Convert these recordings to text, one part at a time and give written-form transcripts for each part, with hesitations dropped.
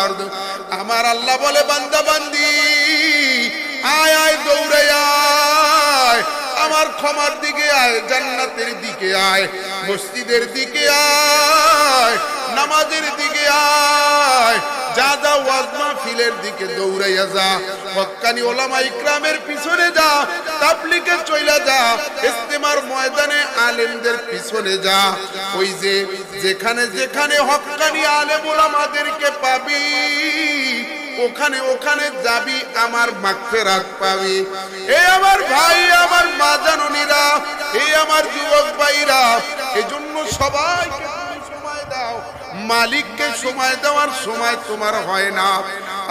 আরদ। আমার আল্লাহ বলে বান্দা বান্দি আয় আয় দৌড়ে আয়, আমার ক্ষমার দিকে আয়, জান্নাতের দিকে আয়, মসজিদের দিকে আয়, নামাজের দিকে আয়, যা যা ওয়াজ মাহফিলের দিকে দৌড়াইয়া যা, হক্কানি ওলামা ইকরামের পিছনে যা, তাবলীগে চইলা যা, ইস্তেমার ময়দানে আলেমদের পিছনে যা। ওই যে যেখানে যেখানে হক্কানি আলেম ওলামাদেরকে পাবি ওখানে ওখানে যাবি, আমার মাগফিরাত পাবি। এই আমার ভাই, আমার মা জাননীরা, এই আমার যুবক ভাইরা, এজন্য সবাইকে সময় দাও। মালিককে সময় দেওয়ার সময় তোমার হয় না।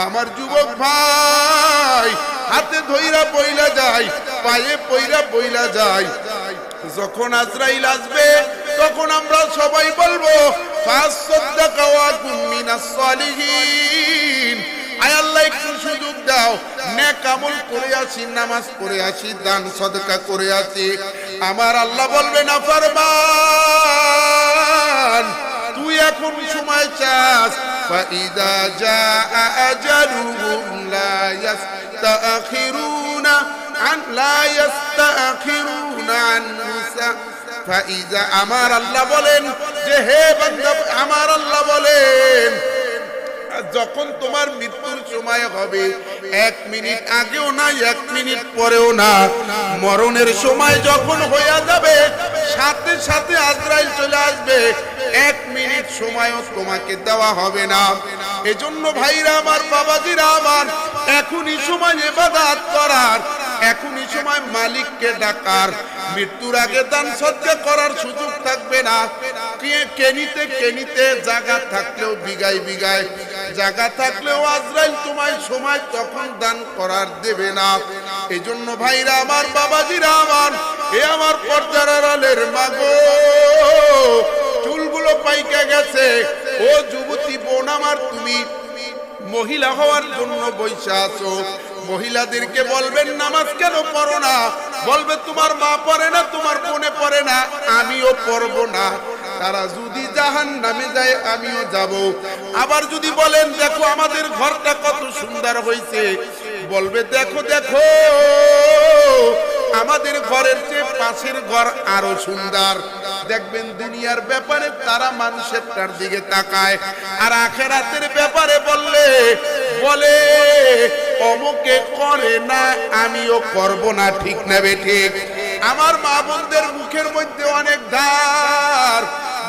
আমার যুবক ভাই, হাতে ধইরা বইলা যায়, পায়ে পইরা বইলা যায়। যখন আজরাইল আসবে তখন আমরা সবাই বলবো ফাসাদদাকা ওয়া কুন মিনাস সালিহিন। আয় আল্লাহ একটু সুযোগ দাও, নেক আমল করে আসি, নামাজ পড়ে আসি, দান সদকা করে আসি। আমার আল্লাহ বলবে না ফরমান, তুই এখন সময় চাস। ফাইদা জাআ আজালুহুম লা ইস্তাখিরুনা আন লা ইস্তাখিরুনা আনসা। ফাইদা, আমার আল্লাহ বলেন যে হে বান্দা, আমার আল্লাহ বলেন যখন তোমার মৃত্যুর সময় হবে, 1 মিনিট আগেও না 1 মিনিট পরেও না, মরণের সময় যখন হইয়া যাবে সাথে সাথে আজরাইল চলে আসবে, 1 মিনিট সময়ও তোমাকে দেওয়া হবে না। এজন্য ভাইরা আমার, বাবাজিরা আমার, এখনই সময় ইবাদত করার, এখনই সময় মালিককে ডাকার। মৃত্যুর আগে দান সদকা করার সুযোগ থাকবে না। কেনিতে কেনিতে জায়গা থাকলেও, বিঘায় বিঘায় জায়গা থাকলেও আজরাইল তোমায় সময় তখন দান করার দেবে না। এজন্য ভাইরা আমার, বাবাজিরা আমার, এ আমার পর্দার আড়ালের মাগো, চুলগুলো পাইকা গেছে, ও যুবতী বোন আমার, তুমি মহিলা হওয়ার জন্য বইসা আছো। মহিলাদেরকে বলবেন নামাজ কেন পড়ো না? বলবে তোমার মা পড়ে না, তোমার বোনে পড়ে না, আমিও পড়বো না। তারা যদি জাহান্নামে যায় আমিও যাব। আবার যদি বলেন দেখো আমাদের ঘরটা কত সুন্দর হয়েছে, বলবে দেখো দেখো আমাদের ঘরের চেয়ে পাশের ঘর আরো সুন্দর। দেখবেন দুনিয়ার ব্যাপারে তারা মানুষের তার দিকে তাকায়, আর আখিরাতের ব্যাপারে বললে বলে অমুকে করে না আমিও করব না। ঠিক না বেঠিক? আমার মা বোনদের মুখের মধ্যে অনেক ধার,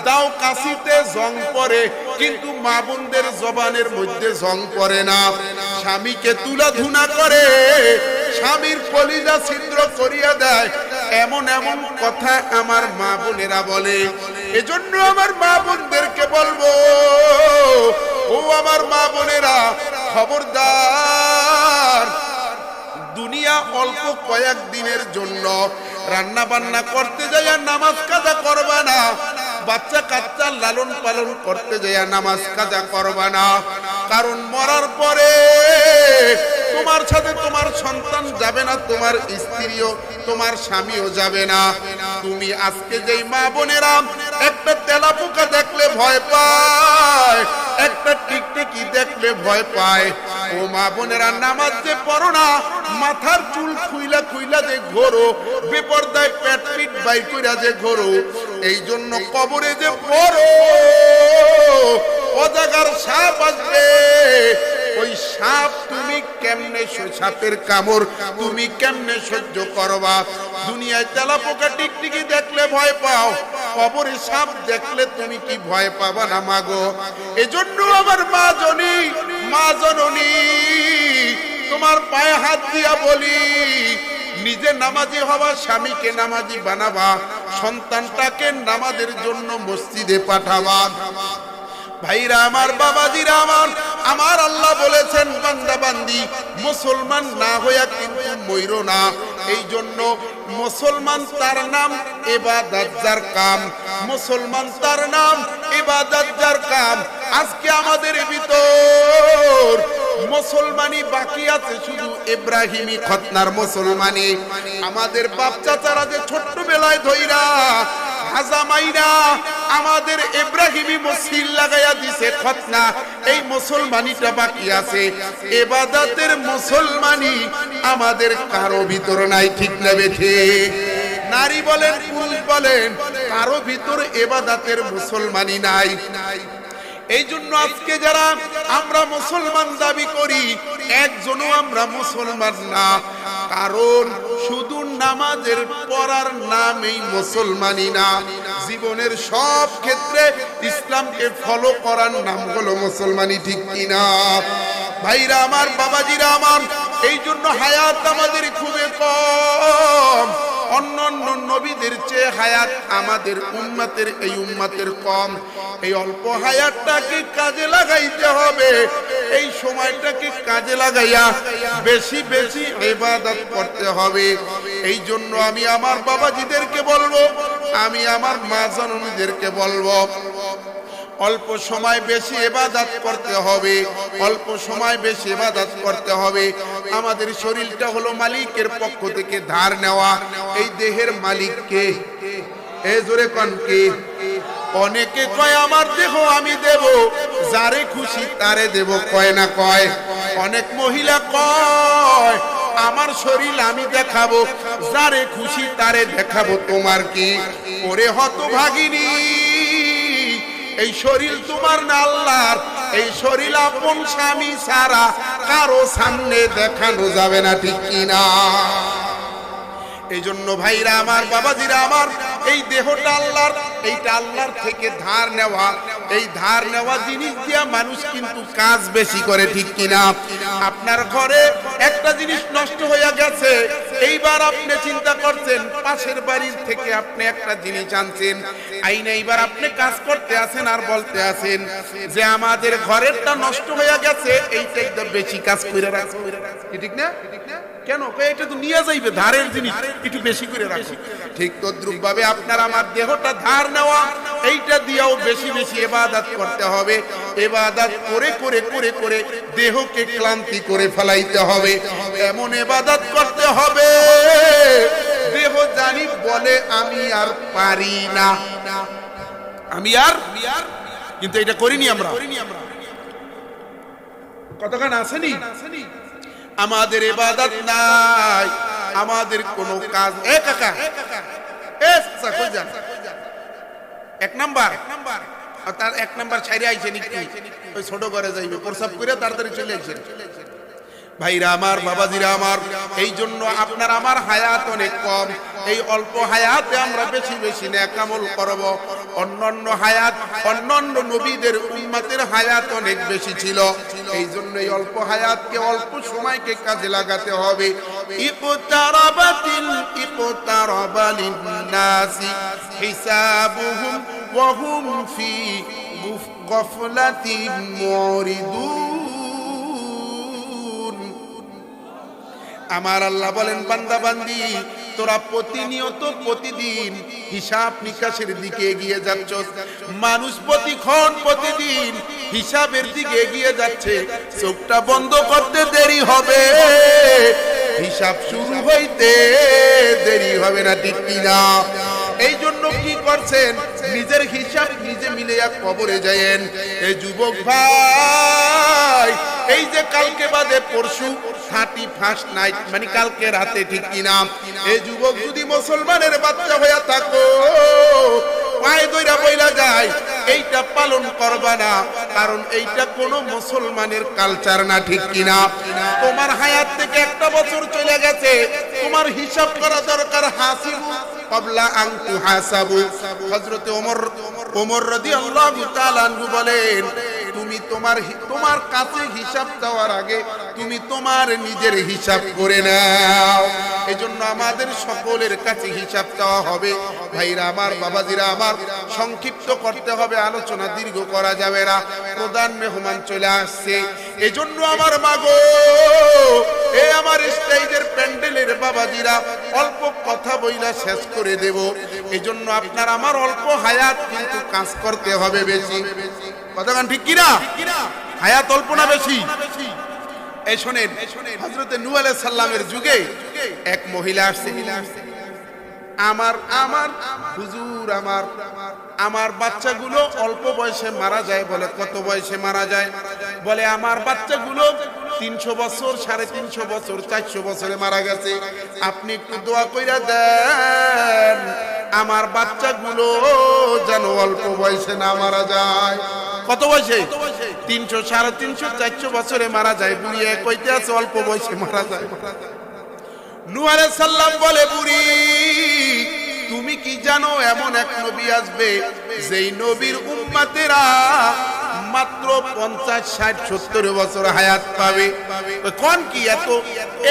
দাও কাশিতে জং পড়ে, কিন্তু মা বোনদের জবানের মধ্যে জং পড়ে না। স্বামীকে তুলা ধুনা করে, স্বামীর কলিজা ছিদ্র করিয়া দেয়, এমন এমন কথা আমার মা বোনেরা বলে। এজন্য আমার মা বোনদেরকে বলবো, ও আমার মা বোনেরা, খবরদার, দুনিয়া অল্প কয়েক দিনের জন্য। রান্না বান্না করতে যাইয়া নামাজ কাজা করবা না, বাচ্চা কাচ্চা লালন পালন করতে যাইয়া নামাজ কাজা করবা না। কারণ মরার পরে তোমার সাথে তোমার সন্তান যাবে না, তোমার স্ত্রীও, তোমার স্বামীও যাবে না। তুমি আজকে যেই মা বোনেরা একটা তেলাপোকা দেখলে ভয় পায়, একটা টিকটিকি দেখলে ভয় পায়, ও মা বোনেরা নামাজ যে পড়ো না, মাথার চুল খুইলা খুইলা যে ঘোরো, বেপরদায় পেট পিট বাই কইরা যে ঘোরো, এই জন্য কবরে যে পড়ো, অজাগার সাপ আসবে। ওই সাপ তুমি কেমনে, সাপের কামড় তুমি কেমনে সহ্য করবা? দুনিয়ায় তেলাপোকা টিকটিকি দেখলে ভয় পাও, কবরে সাপ দেখলে তুমি কি ভয় পাবা না মাগো? এজন্য আমার মা জননী, তোমার পায়ে হাত দিয়া বলি, নিজে নামাজি হবা, স্বামীকে নামাজি বানাবা, সন্তানটাকে নামাজের জন্য মসজিদে পাঠাবা। ভাইরা আমার, বাবাজিরা আমার, আমার আল্লাহ বলেছেন বান্দা বান্দি মুসলমান না হইয়া কিন্তু মইরো না। এই জন্য মুসলমান তার নাম, ইবাদত যার কাম। মুসলমান তার নাম, ইবাদত যার কাম। আজকে আমাদের ভিতর মুসলমানি বাকি আছে, শুধু ইব্রাহিমি খতনার মুসলমানি। আমাদের বাপ চাচারা যে ছোট্ট বেলায় ধইরা হাজা মাইরা আমাদের ইব্রাহিমী মসজিদ লাগাইয়া দিছে খতনা, এই মুসলমানিটা বাকি আছে। ইবাদতের মুসলমানি আমাদের কারো ভিতর নাই, ঠিক না বেঠে? নারী বলেন পুরুষ বলেন, কারো ভিতর ইবাদতের মুসলমানি নাই। এই জন্য আজকে যারা আমরা মুসলমান দাবি করি, একজনও আমরা মুসলমান না, কারণ শুধু নামাজের পড়ার নামেই মুসলমানি না, জীবনের সব ক্ষেত্রে ইসলামকে ফলো করার নাম হলো মুসলমানি, ঠিক কিনা ভাইরা আমার, বাবাজিরা আমার? এই জন্য হায়াত আমাদের খুবই কম, অন্যান্য নবীদের চেয়ে হায়াত আমাদের উম্মতের এই উম্মতের কম। এই অল্প হায়াতটাকে কাজে লাগাইতে হবে, এই সময়টাকে কাজে লাগাইয়া বেশি বেশি ইবাদত করতে হবে। এই জন্য আমি আমার বাবাজিদেরকে বলবো, আমি আমার মা জননীদেরকে বলবো, অল্প সময় বেশি ইবাদত করতে হবে, অল্প সময় বেশি ইবাদত করতে হবে। আমাদের শরীরটা হলো মালিকের পক্ষ থেকে ধার নেওয়া। এই দেহের মালিককে, এই জোরে কোন কে? অনেকে কয় আমার দেহ আমি দেব, যারে খুশি তারে দেব, কয় না কয়? অনেক মহিলা কয় আমার শরীর আমি দেখাবো, যারে খুশি তারে দেখাবো। তোমার কি? ওরে হতভাগিনী, এই শরীর তোমার না আল্লাহর। এই শরীর আপন স্বামী ছাড়া কারো সামনে দেখানো যাবে না, ঠিক কিনা? এই জন্য ভাইরা আমার, বাবাজিরা আমার, এই দেহটা আল্লাহর, এইটা আল্লাহর থেকে ধার নেওয়া। এই ধার নেওয়া জিনিস দিয়া মানুষ কিন্তু কাজ বেশি করে, ঠিক কিনা? আপনার ঘরে একটা জিনিস নষ্ট হয়ে গেছে, এইবার আপনি চিন্তা করছেন পাশের বাড়ির থেকে আপনি একটা জিনিস আনছেন, আইনা এইবার আপনি কাজ করতে আছেন আর বলতে আছেন যে আমাদের ঘরেরটা নষ্ট হয়ে গেছে, এইটা একদম বেশি কাজ করে রাখো, ঠিক না? কেন? এটা তো নিয়ে যাইবে, ধারের জিনিস একটু বেশি করে রাখো। ঠিক তদ্রুপ ভাবে আপনার আমার দেহটা ধার নেওয়া, এইটা দিয়েও বেশি বেশি ইবাদত করতে হবে। ইবাদত করে করে করে করে দেহকে ক্লান্তি করে ফেলাইতে হবে, এমন ইবাদত করতে হবে দেহ জানি বলে আমি আর পারি না, আমি আর, কিন্তু এটা করিনি আমরা। কতক্ষণ আসেনি? আমাদের ইবাদত নাই, আমাদের কোন কাজ। এ কাকা, এ চাচা কই যান? এক নাম্বার, তার এক নাম্বার ছাইরে আইছেন, একটু ওই ছোট ঘরে যাইবে, প্রসাব করে তাড়াতাড়ি চলে আইছেন। ভাইরা আমার, বাবাজিরা আমার, এই জন্য আপনার আমার হায়াত অনেক কম। এই অল্প হায়াতে আমরা বেশি বেশি নেক আমল করব। অন্যান্য হায়াত, অন্যান্য নবীদের উম্মতের হায়াত অনেক বেশি ছিল। এই জন্য এই অল্প হায়াতকে, অল্প সময়কে কাজে লাগাতে হবে। ইকতারাবালিন নাসি হিসাবুহুম ওয়া হুম ফি গাফলাতিন মুরিদুন। আমার আল্লাহ বলেন, বান্দা বান্দি, তোরা প্রতিনিয়ত প্রতিদিন হিসাব নিকাশের দিকে এগিয়ে যাচ্ছ। মানুষ প্রতিক্ষণ প্রতিদিন হিসাবের দিকে এগিয়ে যাচ্ছে। চোখটা বন্ধ করতে দেরি হবে, হিসাব শুরু হইতে দেরি হবে না, ঠিক কিনা? এই জন্য কি করছেন? নিজের হিসাব নিজে মিলাইয়া কবরে যায়েন। এই যুবক ভাই, এই যে কালকে বাদে পরশু 31st নাইট, মানে কালকে রাতে, ঠিক কিনা? এই যুবক যদি মুসলমানের বাচ্চা হইয়া থাকো, পায়ে দইরা বইলা যায়, এইটা পালন করবা না, কারণ এইটা কোনো মুসলমানের কালচার না, ঠিক কিনা? তোমার হায়াত থেকে একটা বছর চলে গেছে, তোমার হিসাব করা দরকার। হাসিবু ক্বাবলা আন তুহাসাবু। হযরত ওমর রাদিয়াল্লাহু তাআলা আনহু বলেন, তুমি তোমার কাছে হিসাব দেওয়ার আগে তুমি তোমার নিজের হিসাব করে নাও। এজন্য আমাদের সকলের কাছে হিসাব দেওয়া হবে। ভাইরা আমার, বাবাজিরা আমার, সংক্ষিপ্ত করতে হবে, আলোচনা দীর্ঘ করা যাবে না। প্রধান মেহমান চলে আসছে, এজন্য আমার মাগো, এই আমার স্টেজের প্যান্ডেলের বাবাজিরা, অল্প কথা বইলা শেষ করে দেব। এজন্য আপনার আমার অল্প হায়াত, কিন্তু কাজ করতে হবে বেশি। কথাগান ঠিক কিনা? হায়াত অল্প না বেশি? এই শোনেন, হযরত নূহ আলাইহিস সালামের যুগে এক মহিলা আসছে। আমার আমার হুজুর আমার বাচ্চাগুলো অল্প বয়সে মারা যায়। বলে কত বয়সে মারা যায়? বলে আমার বাচ্চাগুলো 300 বছর, 350 বছর, 400 বছরে মারা গেছে। আপনি একটু দোয়া কইরা দেন আমার বাচ্চাগুলো যেন অল্প বয়সে না মারা যায়। কত বয়সে? 300, 350, 400 বছরে মারা যায়। বুড়ি কইতে আছে অল্প বয়সে মারা যায়। নূহ আলাইহিস সালাম বলে, বুড়ি তুমি কি জানো এমন এক নবী আসবে যেই নবীর উম্মতেরা মাত্র 50, 60, 70 বছর হায়াত পাবে। কোন কি এত?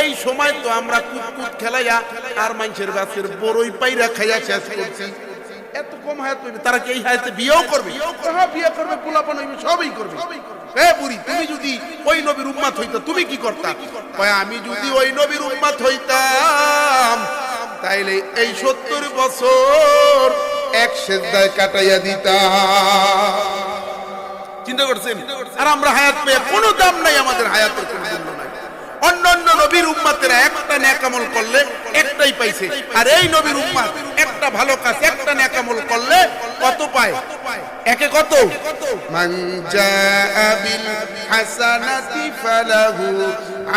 এই সময় তো আমরা কুতকুত খেলাইয়া আর মানুষের গাছের বড়ই পাইরা খাইয়া শেষ করছি। এত কম হায়াত পাবে, তারা কি এই হায়াতে বিয়েও করবে? হ্যাঁ, বিয়ে করবে, পোলাপান হইবে, সবই করবে। এ বুড়ি, তুমি যদি ওই নবীর উম্মত হইতা তুমি কি করতা? কয় আমি যদি ওই নবীর উম্মত হইতাম তাইলে এই 70 বছর এক সেজদায় কাটাইয়া দিতাম। চিন্তা করছেন? আর আমরা হায়াত পেয়ে কোনো দাম নাই, আমাদের হায়াতের কোনো মূল্য নাই। অন্যান্য নবীর উম্মতেরা একটা নেক আমল করলে একটাই পাইছে, আর এই নবীর উম্মত একটা ভালো কাজ, একটা নেক আমল করলে কত পায়? একে কত? মান জাআ বিল হাসানাতি ফালাহু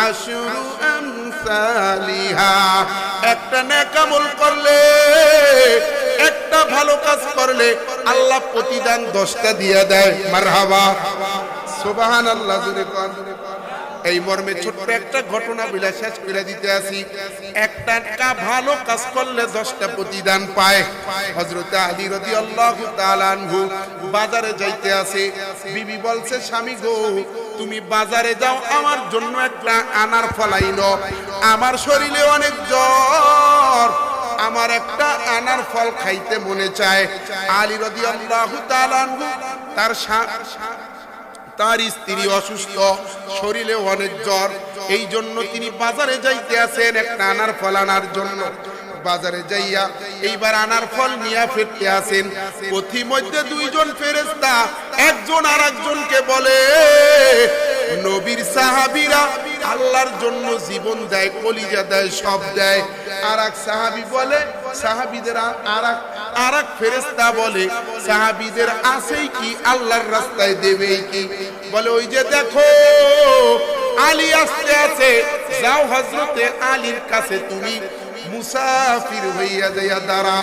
আশরু আমসালিহা। একটা নেক আমল করলে, একটা ভালো কাজ করলে আল্লাহ প্রতিদান 10টা দিয়ে দেয়। মারহাবা, সুবহানাল্লাহ। জোরে কোন। এই মর্মে ছোট্ট একটা ঘটনা বলে শেষ করে দিতে আসি। একটা ভালো কাজ করলে 10টা প্রতিদান পায়। হযরত আলী রাদিয়াল্লাহু তাআলা আনহু বাজারে যাইতে আছে। বিবি বলছে, স্বামী গো তুমি বাজারে যাও, আমার জন্য একটা আনার ফল আইনো, আমার শরীরে অনেক জ্বর, আমার একটা আনার ফল খাইতে মনে চায়। আলী রাদিয়াল্লাহু তাআলা আনহু তার স্ত্রী অসুস্থ, শরীরে অনেক জ্বর, এই জন্য তিনি বাজারে যাইতে আছেন একটা আনার ফল আনার জন্য। বাজারে যাইয়া এইবার আনার ফল নিয়ে ফিরতে আসেন। পথিমধ্যে দুইজন ফেরেশতা একজন আর একজনকে বলে, নবীর সাহাবীরা আল্লাহর জন্য জীবন দেয়, কলিজা দেয়, সব দেয়। আর এক সাহাবী বলে, সাহাবীদের আর এক ফেরেশতা বলে, সাহাবীদের আছেই কি, আল্লাহর রাস্তায় দেবেই কি? বলে ওই যে দেখো আলী আসতে আছে, যাও হযরতে আলীর কাছে তুমি মুসাফির হইয়া যাইয়া দাঁড়া।